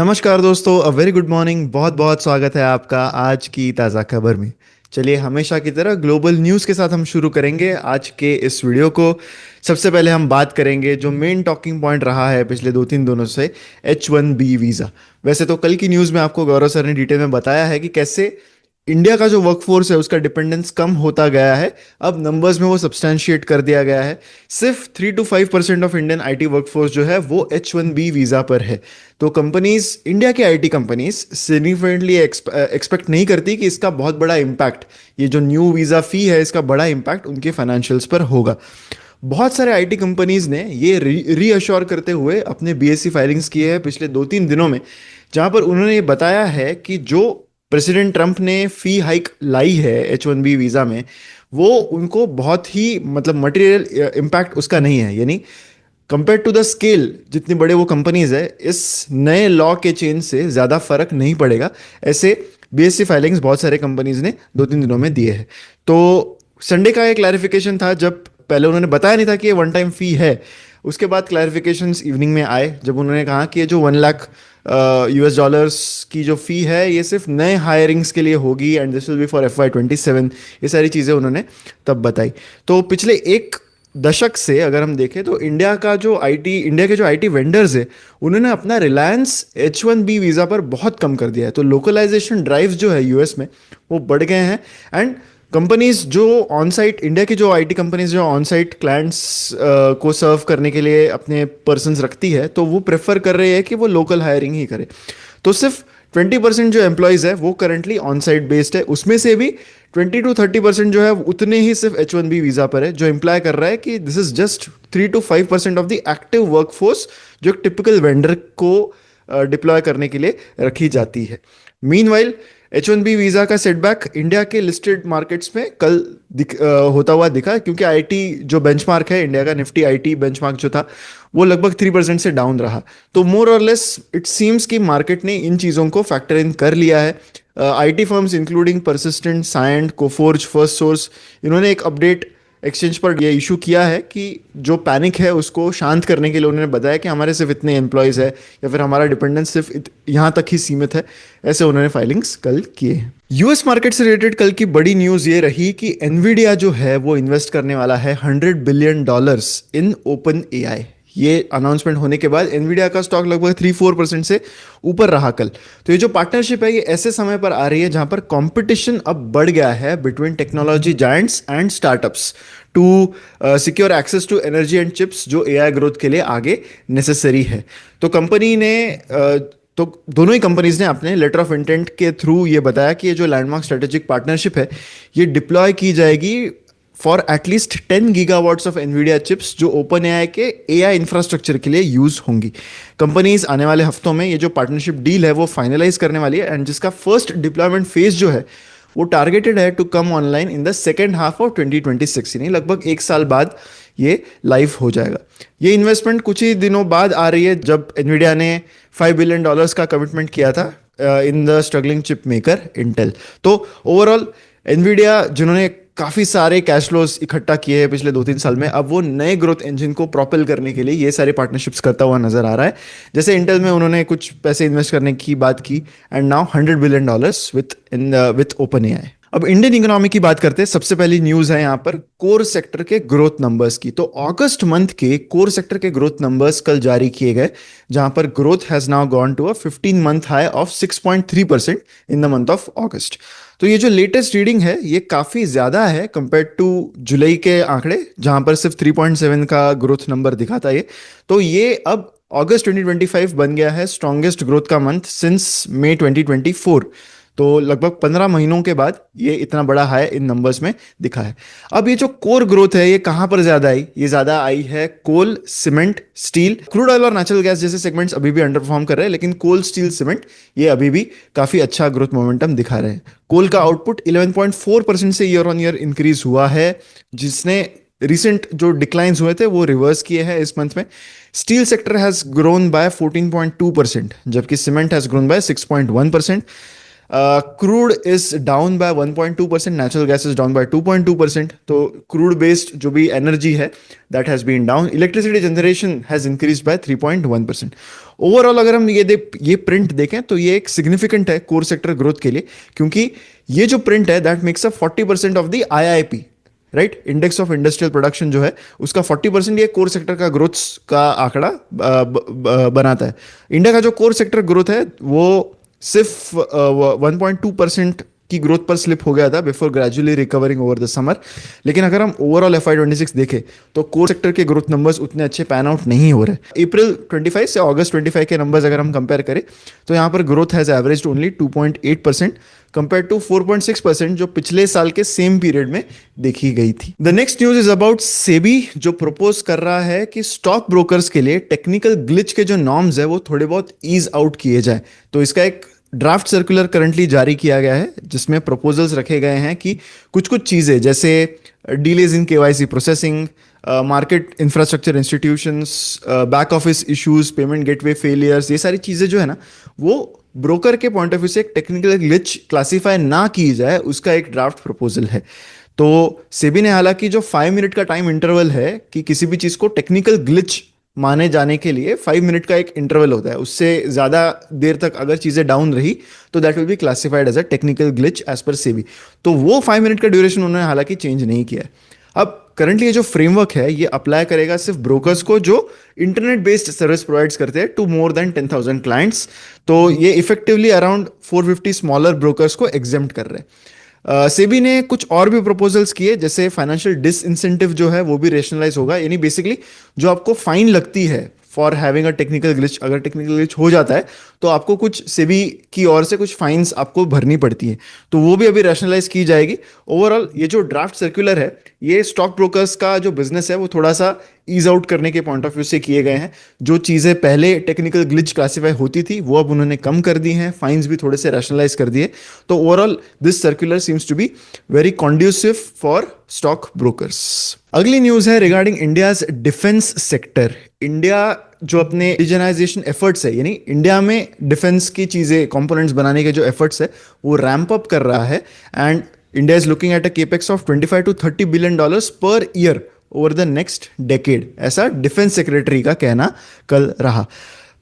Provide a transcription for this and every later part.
नमस्कार दोस्तों, a very good morning. बहुत बहुत स्वागत है आपका आज की ताज़ा खबर में। चलिए, हमेशा की तरह ग्लोबल न्यूज़ के साथ हम शुरू करेंगे आज के इस वीडियो को। सबसे पहले हम बात करेंगे जो मेन टॉकिंग पॉइंट रहा है पिछले दो तीन दिनों से, H1B वीज़ा। वैसे तो कल की न्यूज़ में आपको गौरव सर ने डिटेल में बताया है कि कैसे इंडिया का जो वर्कफोर्स है उसका डिपेंडेंस कम होता गया है। अब नंबर्स में वो सब्सटैंशिएट कर दिया गया है। सिर्फ 3 to 5% of Indian IT workforce जो है वो H1B वीज़ा पर है। तो कंपनीज, इंडिया की आईटी कंपनीज सिग्निफिकेंटली एक्सपेक्ट नहीं करती कि इसका बहुत बड़ा इम्पैक्ट, ये जो न्यू वीज़ा फी है इसका बड़ा इम्पैक्ट उनके फाइनेंशियल्स पर होगा। बहुत सारे आईटी कंपनीज ने ये रीअश्योर करते हुए अपने बीएससी फाइलिंग्स किए हैं पिछले दो तीन दिनों में, जहां पर उन्होंने ये बताया है कि जो प्रेसिडेंट ट्रंप ने फी हाइक लाई है H1B वीज़ा में, वो उनको बहुत ही मतलब मटेरियल इम्पैक्ट उसका नहीं है। यानी कंपेयर टू द स्केल, जितनी बड़े वो कंपनीज है, इस नए लॉ के चेंज से ज़्यादा फर्क नहीं पड़ेगा। ऐसे बीएससी फाइलिंग्स बहुत सारे कंपनीज ने दो तीन दिनों में दिए हैं। तो संडे का एक क्लैरिफिकेशन था, जब पहले उन्होंने बताया नहीं था कि ये वन टाइम फी है। उसके बाद क्लैरिफिकेशंस इवनिंग में आए, जब उन्होंने कहा कि ये जो 1 लाख US डॉलर्स की जो फी है ये सिर्फ नए हायरिंग्स के लिए होगी and this will be for FY27। ये सारी चीज़ें उन्होंने तब बताई। तो पिछले एक दशक से अगर हम देखें तो इंडिया के जो आईटी वेंडर्स है, उन्होंने अपना रिलायंस H1B वीज़ा पर बहुत कम कर दिया है। तो लोकलाइजेशन ड्राइव्स जो है यूएस में वो बढ़ गए हैं। एंड कंपनीज जो ऑन साइट, इंडिया की जो आईटी कंपनीज जो ऑन साइट क्लाइंट्स को सर्व करने के लिए अपने पर्सन्स रखती है, तो वो प्रेफर कर रही है कि वो लोकल हायरिंग ही करे। तो सिर्फ 20% जो एम्प्लॉयज़ है वो करंटली ऑन साइट बेस्ड है, उसमें से भी 20 to 30% जो है उतने ही सिर्फ H1B वीज़ा पर है, जो इम्प्लाई कर रहा है कि this is just 3 to 5% of the active workforce जो टिपिकल वेंडर को डिप्लॉय करने के लिए रखी जाती है। मीनवाइल H1B वीज़ा का सेटबैक इंडिया के लिस्टेड मार्केट्स में कल होता हुआ दिखा, क्योंकि आईटी जो बेंचमार्क है, इंडिया का निफ्टी आईटी बेंचमार्क जो था, वो लगभग 3% से डाउन रहा। तो more or less it seems कि मार्केट ने इन चीज़ों को फैक्टर इन कर लिया है। IT firms including Persistent, Cyient, Coforge, Firstsource, इन्होंने एक अपडेट एक्सचेंज पर ये इशू किया है कि जो पैनिक है उसको शांत करने के लिए उन्होंने बताया कि हमारे सिर्फ इतने एम्प्लॉयज़ है या फिर हमारा डिपेंडेंस सिर्फ यहाँ तक ही सीमित है। ऐसे उन्होंने फाइलिंग्स कल किए हैं। यूएस मार्केट से रिलेटेड कल की बड़ी न्यूज़ ये रही कि एनवीडिया जो है वो इन्वेस्ट करने वाला है $100 बिलियन इन ओपन एआई। ये अनाउंसमेंट होने के बाद एनवीडिया का स्टॉक लगभग 3-4% से ऊपर रहा कल। तो ये जो पार्टनरशिप है ये ऐसे समय पर आ रही है जहां पर कंपटीशन अब बढ़ गया है between technology giants and startups to secure access to energy and chips, जो एआई ग्रोथ के लिए आगे नेसेसरी है। तो कंपनी ने तो दोनों ही कंपनीज ने अपने लेटर ऑफ इंटेंट के थ्रू ये बताया कि ये जो लैंडमार्क स्ट्रेटेजिक पार्टनरशिप है ये डिप्लॉय की जाएगी for at least 10 gigawatts of Nvidia chips, जो ओपन एआई के एआई इंफ्रास्ट्रक्चर के लिए यूज होंगी। कंपनीज आने वाले हफ्तों में ये जो पार्टनरशिप डील है वो फाइनलाइज करने वाली है, एंड जिसका फर्स्ट डिप्लॉयमेंट फेज जो है वो टारगेटेड है to come online in the second half of 2026, यानी लगभग एक साल बाद ये लाइव हो जाएगा। ये इन्वेस्टमेंट कुछ ही दिनों बाद आ रही है जब एनवीडिया ने $5 बिलियन का कमिटमेंट किया था in the struggling chip maker Intel. तो ओवरऑल एनवीडिया, जिन्होंने काफ़ी सारे कैश फ्लोज इकट्ठा किए हैं पिछले दो तीन साल में, अब वो नए ग्रोथ इंजन को प्रोपेल करने के लिए ये सारे पार्टनरशिप्स करता हुआ नजर आ रहा है। जैसे इंटेल में उन्होंने कुछ पैसे इन्वेस्ट करने की बात की, and now $100 billion with open AI. अब इंडियन इकोनॉमी की बात करते हैं। सबसे पहली न्यूज है यहाँ पर कोर सेक्टर के ग्रोथ नंबर्स की। तो अगस्त मंथ के कोर सेक्टर के ग्रोथ नंबर्स कल जारी किए गए, जहां पर growth has now gone to a 15 month high of 6.3% in the month of August. तो ये जो लेटेस्ट रीडिंग है ये काफ़ी ज़्यादा है कंपेयर टू जुलाई के आंकड़े, जहां पर सिर्फ 3.7 का ग्रोथ नंबर दिखा था ये। तो ये अब अगस्त 2025 बन गया है स्ट्रॉन्गेस्ट ग्रोथ का मंथ सिंस मई 2024। तो लगभग 15 महीनों के बाद ये इतना बड़ा हाई इन नंबर्स में दिखा है। अब ये जो कोर ग्रोथ है ये कहां पर ज्यादा आई? ये ज्यादा आई है कोल, सीमेंट, स्टील, क्रूड ऑयल और नेचुरल गैस जैसे सेगमेंट्स अभी भी अंडर परफॉर्म कर रहे हैं, लेकिन कोल, स्टील, सीमेंट ये अभी भी काफी अच्छा ग्रोथ मोमेंटम दिखा रहे हैं। कोल का आउटपुट 11.4% से ईयर ऑन ईयर इंक्रीज हुआ है, जिसने रिसेंट जो डिक्लाइंस हुए थे वो रिवर्स किए हैं इस मंथ में। Steel sector has grown by 14.2%, जबकि cement has grown by 6.1%। Crude is down by 1.2%, natural gas is down by 2.2%. तो क्रूड बेस्ड जो भी एनर्जी है that has been down. Electricity generation has increase by 3.1%. Overall अगर हम ये print देखें तो ये एक सिग्निफिकेंट है कोर सेक्टर ग्रोथ के लिए, क्योंकि ये जो प्रिंट है that makes up 40% of the IIP, right, index of industrial production जो है उसका 40% ये कोर सेक्टर का ग्रोथ का आंकड़ा बनाता है. इंडिया का जो कोर सेक्टर ग्रोथ है वो सिर्फ 1.2% की ग्रोथ पर स्लिप हो गया था before gradually recovering over the summer. लेकिन अगर हम ओवरऑल FY 26 देखें तो कोर सेक्टर के ग्रोथ नंबर्स उतने अच्छे पैन आउट नहीं हो रहे. अप्रैल 25 से अगस्त 25 के नंबर्स अगर हम कंपेयर करें तो यहाँ पर growth has average only 2.8% compare to 4.6% जो पिछले साल के सेम पीरियड में देखी गई थी. The next news is about SEBI, जो प्रपोज कर रहा है कि स्टॉक ब्रोकर्स के लिए टेक्निकल ग्लिच के जो नॉर्म्स है वो थोड़े बहुत ईज आउट किए जाए. तो इसका एक ड्राफ्ट सर्कुलर करंटली जारी किया गया है जिसमें प्रपोजल्स रखे गए हैं कि कुछ कुछ चीज़ें जैसे delays in KYC processing, market infrastructure institutions, back office issues, payment gateway failures, ये सारी चीज़ें जो है ना वो ब्रोकर के पॉइंट ऑफ व्यू से एक टेक्निकल ग्लिच क्लासीफाई ना की जाए, उसका एक ड्राफ्ट प्रपोजल है. तो सेबी ने हालांकि जो 5 मिनट का टाइम इंटरवल है कि किसी भी चीज़ को टेक्निकल ग्लिच माने जाने के लिए 5 मिनट का एक इंटरवल होता है, उससे ज़्यादा देर तक अगर चीज़ें डाउन रही तो that will be classified as a technical glitch as per SEBI. तो वो 5 मिनट का ड्यूरेशन उन्होंने हालांकि चेंज नहीं किया है. अब करंटली ये जो फ्रेमवर्क है ये अप्लाई करेगा सिर्फ ब्रोकर्स को जो इंटरनेट बेस्ड सर्विस प्रोवाइड्स करते हैं टू मोर देन 10,000 क्लाइंट्स. तो ये इफेक्टिवली अराउंड 450 स्मॉलर ब्रोकर्स को एग्जेम्प्ट कर रहे हैं. सेबी ने कुछ और भी प्रपोजल्स किए, जैसे फाइनेंशियल डिसइंसेंटिव जो है वो भी रेशनलाइज होगा, यानी बेसिकली जो आपको फाइन लगती है for having a technical glitch, अगर टेक्निकल ग्लिच हो जाता है तो आपको कुछ सेबी की ओर से कुछ फाइन्स आपको भरनी पड़ती है, तो वो भी अभी रैशनलाइज की जाएगी. ओवरऑल ये जो ड्राफ्ट सर्कुलर है ये स्टॉक ब्रोकर्स का जो बिजनेस है वो थोड़ा सा ईज आउट करने के पॉइंट ऑफ व्यू से किए गए हैं. जो चीज़ें पहले टेक्निकल ग्लिच क्लासीफाई होती थी वो अब उन्होंने कम कर दी हैं, फाइन्स भी थोड़े से रैशनलाइज कर दिए. तो overall this circular seems to be very conducive for stock brokers. अगली न्यूज है regarding India's defence sector. India जो अपने इंडिजनाइजेशन एफर्ट्स है, यानी इंडिया में डिफेंस की चीज़ें कंपोनेंट्स बनाने के जो एफर्ट्स है वो रैंप अप कर रहा है. And India is looking at a capex of 25 to 30 billion dollars per year over the next decade, ऐसा डिफेंस सेक्रेटरी का कहना कल रहा.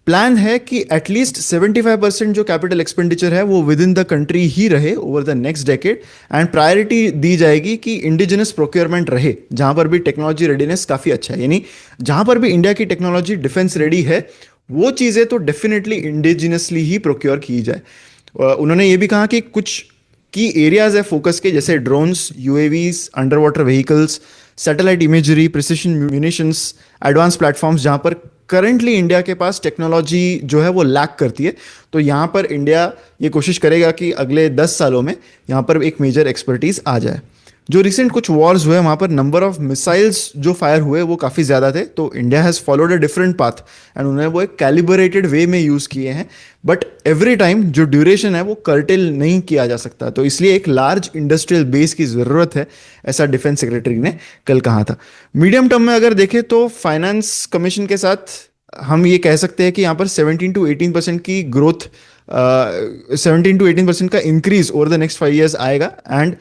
प्लान है कि एटलीस्ट 75% जो कैपिटल एक्सपेंडिचर है वो विद इन द कंट्री ही रहे over the next decade. And priority दी जाएगी कि इंडिजिनस प्रोक्योरमेंट रहे, जहां पर भी टेक्नोलॉजी रेडीनेस काफ़ी अच्छा है, यानी जहां पर भी इंडिया की टेक्नोलॉजी डिफेंस रेडी है वो चीज़ें तो डेफिनेटली इंडिजिनसली ही प्रोक्योर की जाए. उन्होंने ये भी कहा कि कुछ की एरियाज है फोकस के, जैसे drones, UAVs, under water vehicles, satellite imagery, precision munitions, advance platforms, जहां पर करंटली इंडिया के पास टेक्नोलॉजी जो है वो लैक करती है. तो यहाँ पर इंडिया ये कोशिश करेगा कि अगले 10 सालों में यहाँ पर एक मेजर एक्सपर्टीज आ जाए. जो रिसेंट कुछ वॉर्स हुए वहाँ पर नंबर ऑफ मिसाइल्स जो फायर हुए वो काफ़ी ज़्यादा थे, तो India has followed a different path and उन्होंने वो एक कैलिब्रेटेड वे में यूज़ किए हैं. बट एवरी टाइम जो ड्यूरेशन है वो कर्टेल नहीं किया जा सकता, तो इसलिए एक लार्ज इंडस्ट्रियल बेस की ज़रूरत है, ऐसा डिफेंस सेक्रेटरी ने कल कहा था. मीडियम टर्म में अगर देखें तो फाइनेंस कमीशन के साथ हम ये कह सकते हैं कि यहाँ पर 17 to 18% की ग्रोथ, 17 to 18% का increase over the next 5 years आएगा. एंड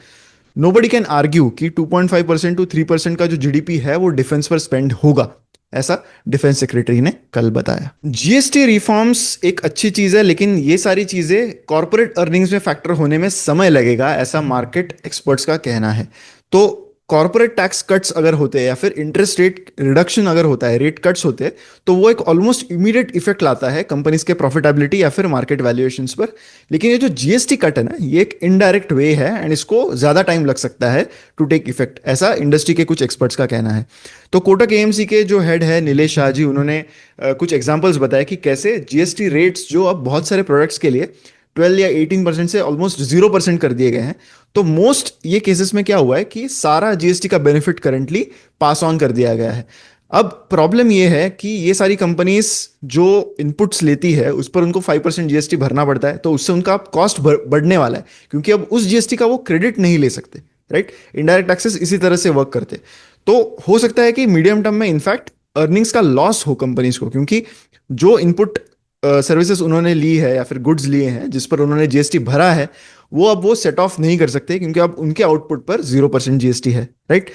नोबडी कैन आर्ग्यू कि 2.5% to 3% का जो जीडीपी है वो डिफेंस पर स्पेंड होगा, ऐसा डिफेंस सेक्रेटरी ने कल बताया. जीएसटी रिफॉर्म्स एक अच्छी चीज है, लेकिन ये सारी चीजें कॉर्पोरेट अर्निंग्स में फैक्टर होने में समय लगेगा, ऐसा मार्केट एक्सपर्ट्स का कहना है. तो कॉर्पोरेट टैक्स कट्स अगर होते हैं या फिर इंटरेस्ट रेट रिडक्शन अगर होता है, रेट कट्स होते हैं, तो वो एक ऑलमोस्ट इमीडिएट इफेक्ट लाता है कंपनीज के प्रॉफिटेबिलिटी या फिर मार्केट वैल्यूएशंस पर. लेकिन ये जो जीएसटी कट है ना, ये एक इनडायरेक्ट वे है एंड इसको ज्यादा टाइम लग सकता है टू टेक इफेक्ट, ऐसा इंडस्ट्री के कुछ एक्सपर्ट्स का कहना है. तो कोटक एएमसी के जो हेड है नीलेश शाह जी, उन्होंने कुछ एग्जाम्पल्स बताया कि कैसे जीएसटी रेट्स जो अब बहुत सारे प्रोडक्ट्स के लिए 12 या 18% से ऑलमोस्ट 0% कर दिए गए हैं. तो मोस्ट ये केसेस में क्या हुआ है कि सारा जीएसटी का बेनिफिट करंटली पास ऑन कर दिया गया है. अब प्रॉब्लम ये है कि ये सारी कंपनीज जो इनपुट्स लेती है उस पर उनको 5% जीएसटी भरना पड़ता है, तो उससे उनका कॉस्ट बढ़ने वाला है, क्योंकि अब उस जीएसटी का वो क्रेडिट नहीं ले सकते, राइट. इनडायरेक्ट टैक्सेस इसी तरह से वर्क करते. तो हो सकता है कि मीडियम टर्म में इनफैक्ट अर्निंग्स का लॉस हो कंपनीज को, क्योंकि जो इनपुट सर्विसेज उन्होंने ली है या फिर गुड्स लिए हैं जिस पर उन्होंने जीएसटी भरा है, वो अब वो सेट ऑफ नहीं कर सकते क्योंकि अब उनके आउटपुट पर 0% जीएसटी है, राइट।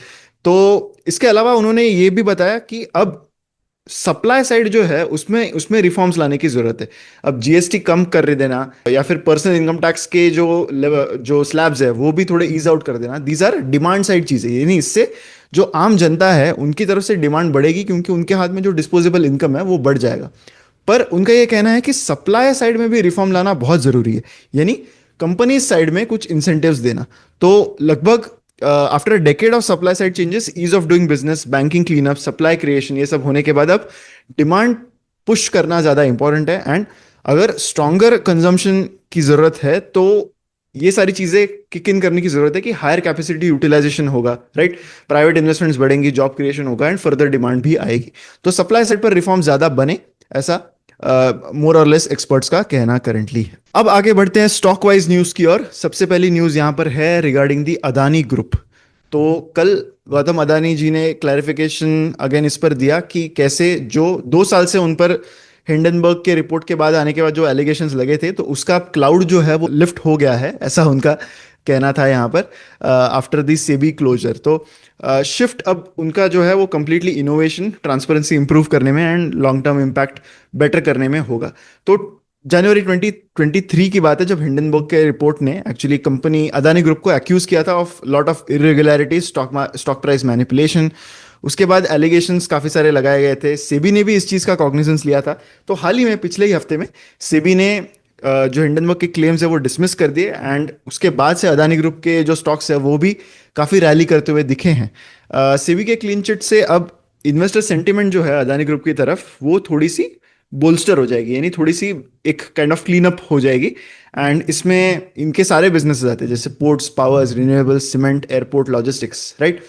तो इसके अलावा उन्होंने ये भी बताया कि अब सप्लाई साइड जो है उसमें उसमें रिफॉर्म्स लाने की जरूरत है। अब जीएसटी कम कर देना या फिर पर्सनल इनकम टैक्स के जो स्लैब्स है वो भी थोड़े ईज आउट कर देना, दीज आर डिमांड साइड चीजें, यानी इससे जो आम जनता है उनकी तरफ से डिमांड बढ़ेगी क्योंकि उनके हाथ में जो डिस्पोजेबल इनकम है वो बढ़ जाएगा। पर उनका ये कहना है कि सप्लाई साइड में भी रिफॉर्म लाना बहुत जरूरी है, यानी कंपनी साइड में कुछ इंसेंटिव्स देना। तो लगभग after a decade of supply side changes, ease of doing business, banking cleanup, supply creation, ये सब होने के बाद अब डिमांड पुश करना ज्यादा इंपॉर्टेंट है। एंड अगर स्ट्रॉन्गर कंजम्पशन की जरूरत है तो ये सारी चीजें किक इन करने की जरूरत है कि हायर कैपेसिटी यूटिलाइजेशन होगा, राइट। प्राइवेट इन्वेस्टमेंट्स बढ़ेंगी, जॉब क्रिएशन होगा एंड फर्दर डिमांड भी आएगी। तो सप्लाई साइड पर रिफॉर्म ज्यादा बने, ऐसा मोर और लेस एक्सपर्ट्स का कहना करेंटली है। अब आगे बढ़ते हैं स्टॉक वाइज न्यूज की ओर। सबसे पहली न्यूज यहां पर है रिगार्डिंग दी अदानी ग्रुप। तो कल गौतम अदानी जी ने क्लैरिफिकेशन अगेन इस पर दिया कि कैसे जो 2 साल से उन पर हिंडनबर्ग के रिपोर्ट के बाद आने के बाद जो एलिगेशंस लगे थे तो उसका क्लाउड जो है वो लिफ्ट हो गया है, ऐसा उनका कहना था यहाँ पर आफ्टर दी सेबी क्लोजर। तो शिफ्ट अब उनका जो है वो कंप्लीटली इनोवेशन, ट्रांसपेरेंसी इंप्रूव करने में and long term impact better करने में होगा। तो जनवरी 2023 की बात है जब हिंडनबर्ग के रिपोर्ट ने एक्चुअली कंपनी अदानी ग्रुप को एक्यूज किया था of lot of irregularities, stock price manipulation. उसके बाद एलिगेशंस काफी सारे लगाए गए थे, सेबी ने भी इस चीज का कॉग्निजेंस लिया था। तो हाल ही में पिछले ही हफ्ते में सेबी ने जो हिंडनबर्ग के क्लेम्स है वो डिसमिस कर दिए एंड उसके बाद से अदानी ग्रुप के जो स्टॉक्स है वो भी काफी रैली करते हुए दिखे हैं। सेबी के क्लीन चिट से अब इन्वेस्टर सेंटिमेंट जो है अदानी ग्रुप की तरफ वो थोड़ी सी बोल्स्टर हो जाएगी, यानी थोड़ी सी एक काइंड ऑफ क्लीन अप हो जाएगी। एंड इसमें इनके सारे बिजनेसेस आते हैं जैसे ports, powers, renewables, cement, airport, logistics, right.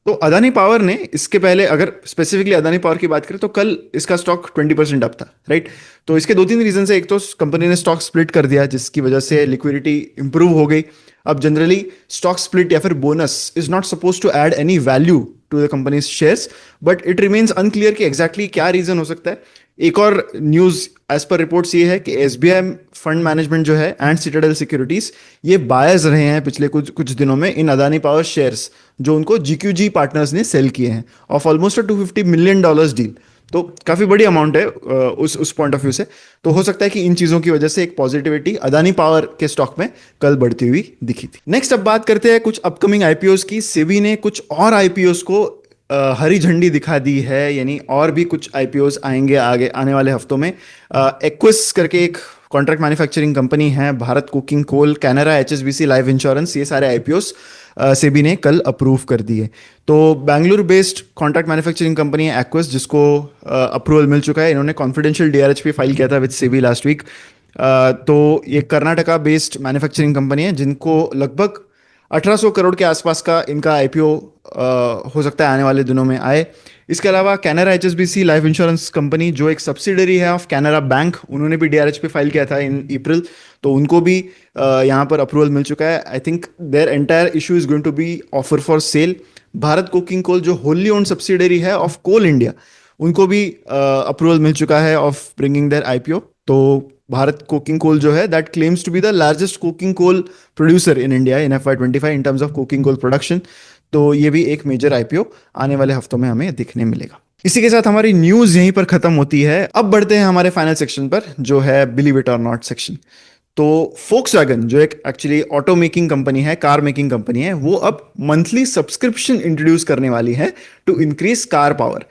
तो अदानी पावर ने इसके पहले अगर स्पेसिफिकली अदानी पावर की बात करें तो कल इसका स्टॉक 20% अप था, राइट। तो इसके 2-3 रीजन है। एक तो कंपनी ने स्टॉक स्प्लिट कर दिया जिसकी वजह से लिक्विडिटी इंप्रूव हो गई। अब जनरली स्टॉक स्प्लिट या फिर bonus is not suppose to add any value to the company's shares, but it remains unclear कि एग्जैक्टली क्या रीजन हो सकता है। एक और न्यूज एज पर रिपोर्ट्स ये है कि एसबीआई फंड मैनेजमेंट जो है एंड सिटाडेल सिक्योरिटीज ये बायर्स रहे हैं पिछले कुछ कुछ दिनों में इन अदानी पावर शेयर्स जो उनको जीक्यूजी पार्टनर्स ने सेल किए हैं ऑफ ऑलमोस्ट $250 मिलियन डील। तो काफी बड़ी अमाउंट है उस पॉइंट ऑफ व्यू से। तो हो सकता है कि इन चीजों की वजह से एक पॉजिटिविटी अदानी पावर के स्टॉक में कल बढ़ती हुई दिखी थी। नेक्स्ट अब बात करते हैं कुछ अपकमिंग आईपीओस की। सेबी ने कुछ और आईपीओस को हरी झंडी दिखा दी है, यानी और भी कुछ आईपीओस आएंगे आगे आने वाले हफ्तों में। एक्विस करके एक कॉन्ट्रैक्ट मैन्युफैक्चरिंग कंपनी है, भारत कुकिंग कोल, कैनरा, एचएसबीसी लाइफ इंश्योरेंस, ये सारे आईपीओस सेबी ने कल अप्रूव कर दिए। तो Bangalore based contract manufacturing company है एक्विस जिसको अप्रूवल मिल चुका है। इन्होंने कॉन्फिडेंशियल डीआरएचपी फाइल किया था विद सेबी लास्ट वीक। तो ये कर्नाटका बेस्ड मैन्युफैक्चरिंग कंपनी है जिनको लगभग 1800 करोड़ के आसपास का इनका आईपीओ हो सकता है आने वाले दिनों में आए। इसके अलावा Canara HSBC life insurance company जो एक सब्सिडरी है ऑफ कैनरा बैंक, उन्होंने भी डीआरएचपी फाइल किया था इन अप्रैल। तो उनको भी यहाँ पर अप्रूवल मिल चुका है। I think their entire issue is going to be offer for sale. Bharat Coking Coal जो होली ओन्ड सब्सिडरी है ऑफ कोल इंडिया, उनको भी अप्रूवल मिल चुका है ऑफ ब्रिंगिंग देयर आईपीओ। तो भारत कोकिंग कोल जो है that claims to be the largest coking coal producer in India in FY25 in terms of coking coal production. तो ये भी एक मेजर आईपीओ आने वाले हफ्तों में हमें दिखने मिलेगा। इसी के साथ हमारी न्यूज यहीं पर खत्म होती है। अब बढ़ते हैं हमारे फाइनल सेक्शन पर जो है बिलीव इट और नॉट सेक्शन। तो फोक्सवैगन जो एक एक्चुअली ऑटो मेकिंग कंपनी है, कार मेकिंग कंपनी है, वो अब मंथली सब्सक्रिप्शन इंट्रोड्यूस करने वाली है टू इंक्रीज कार पावर।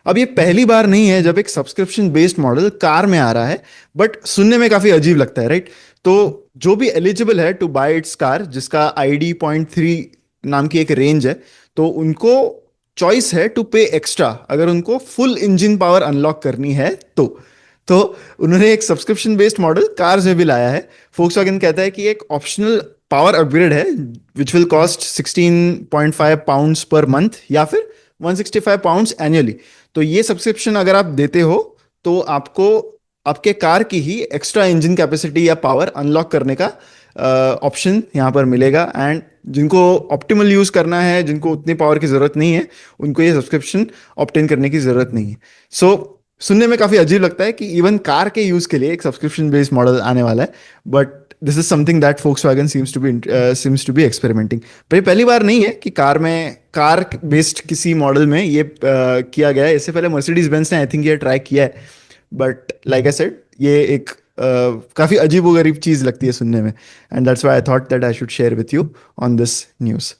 अब ये पहली बार नहीं है जब एक सब्सक्रिप्शन बेस्ड मॉडल कार में आ रहा है, बट सुनने में काफी अजीब लगता है, राइट। तो जो भी एलिजिबल है टू बाय इट्स कार, जिसका ID.3 नाम की एक रेंज है, तो उनको चॉइस है टू पे एक्स्ट्रा अगर उनको फुल इंजन पावर अनलॉक करनी है तो उन्होंने एक सब्सक्रिप्शन बेस्ड मॉडल कार्स में भी लाया है। फोक्सवैगन कहता है कि एक ऑप्शनल पावर अपग्रेड है which will cost 16.5 pounds per month या फिर 165 पाउंड्स एनुअली। तो ये सब्सक्रिप्शन अगर आप देते हो तो आपको आपके कार की ही एक्स्ट्रा इंजन कैपेसिटी या पावर अनलॉक करने का ऑप्शन यहाँ पर मिलेगा। एंड जिनको ऑप्टिमल यूज करना है, जिनको उतनी पावर की जरूरत नहीं है, उनको ये सब्सक्रिप्शन ऑप्टेन करने की जरूरत नहीं है। सो सुनने में काफी अजीब लगता है कि इवन कार के यूज के लिए एक सब्सक्रिप्शन बेस्ड मॉडल आने वाला है, but this is something that Volkswagen seems to be experimenting. पर ये पहली बार नहीं है कि कार बेस्ड किसी मॉडल में ये किया गया है। इससे पहले मर्सिडीज बेंज ने आई थिंक ये ट्राई किया है, बट लाइक आई सेड ये एक काफी अजीबोगरीब चीज लगती है सुनने में, and that's why I thought that I should share with you on this news.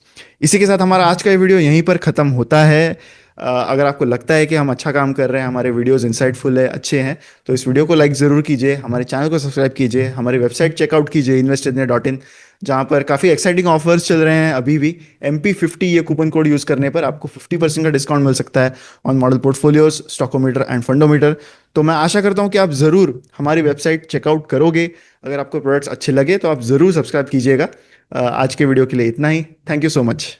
इसी के साथ हमारा आज का ये वीडियो यहीं पर ख़त्म होता है। अगर आपको लगता है कि हम अच्छा काम कर रहे हैं, हमारे वीडियोस इंसाइटफुल है, अच्छे हैं, तो इस वीडियो को लाइक ज़रूर कीजिए, हमारे चैनल को सब्सक्राइब कीजिए, हमारी वेबसाइट चेकआउट कीजिए investindia.in, जहाँ पर काफ़ी एक्साइटिंग ऑफर्स चल रहे हैं अभी भी। MP50 ये कूपन कोड यूज़ करने पर आपको 50% का डिस्काउंट मिल सकता है ऑन मॉडल पोर्टफोलियोज, स्टॉकोमीटर एंड फंडोमीटर। तो मैं आशा करता हूँ कि आप ज़रूर हमारी वेबसाइट चेकआउट करोगे। अगर आपको प्रोडक्ट्स अच्छे लगे तो आप ज़रूर सब्सक्राइब कीजिएगा। आज के वीडियो के लिए इतना ही। Thank you so much.